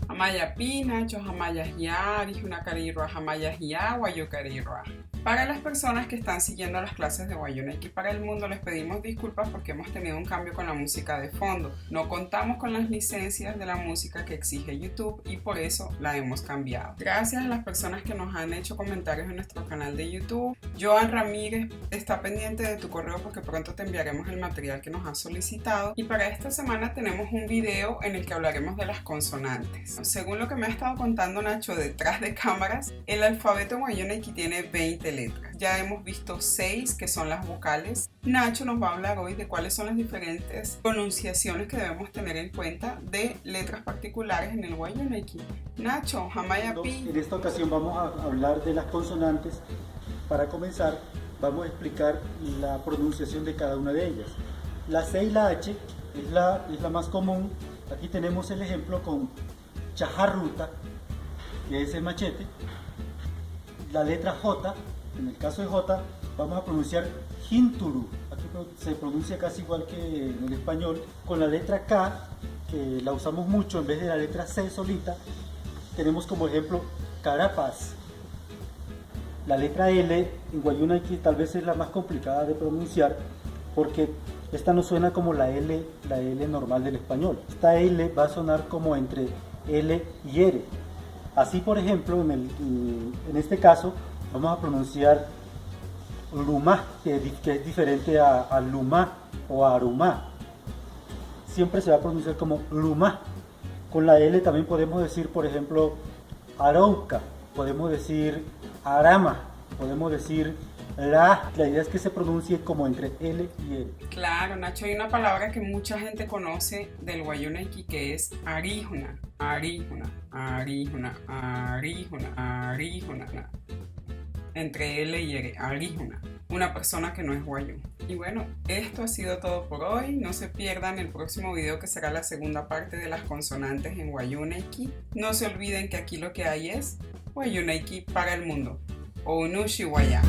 Hamaya pi, Nacho, hamaya hiya, Arijuna karirua, hamaya hiya, Wayu karirua. Para las personas que están siguiendo las clases de Wayunaiki para el mundo, les pedimos disculpas porque hemos tenido un cambio con la música de fondo. No contamos con las licencias de la música que exige YouTube y por eso la hemos cambiado. Gracias a las personas que nos han hecho comentarios en nuestro canal de YouTube. Joan Ramírez está pendiente de tu correo porque pronto te enviaremos el material que nos has solicitado. Y para esta semana tenemos un video en el que hablaremos de las consonantes. Según lo que me ha estado contando Nacho detrás de cámaras, el alfabeto Wayunaiki tiene 20 letras. Ya hemos visto 6 que son las vocales. Nacho nos va a hablar hoy de cuáles son las diferentes pronunciaciones que debemos tener en cuenta de letras particulares en el Wayunaiki. Nacho, hamaya pi. En esta ocasión vamos a hablar de las consonantes. Para comenzar, vamos a explicar la pronunciación de cada una de ellas. La C y la H es la más común. Aquí tenemos el ejemplo con chajarruta, que es el machete. La letra J, en el caso de J, vamos a pronunciar jinturu. Aquí se pronuncia casi igual que en el español. Con la letra K, que la usamos mucho en vez de la letra C solita, tenemos como ejemplo carapas. La letra L en Wayunaiki tal vez es la más complicada de pronunciar porque esta no suena como la L normal del español. Esta L va a sonar como entre L y R. Así, por ejemplo, en este caso vamos a pronunciar lumá, que es diferente a lumá o a arumá. Siempre se va a pronunciar como lumá. Con la L también podemos decir, por ejemplo, arauca, podemos decir arama, podemos decir la idea es que se pronuncie como entre L y L. Claro, Nacho, hay una palabra que mucha gente conoce del Wayunaiki que es arijuna, arijuna, arijuna, arijuna, arijuna. Entre L y R, arijuna, una persona que no es Wayuu. Y bueno, esto ha sido todo por hoy. No se pierdan el próximo video que será la segunda parte de las consonantes en Wayunaiki. No se olviden que aquí lo que hay es Wayunaiki para el mundo. Onushi Waya.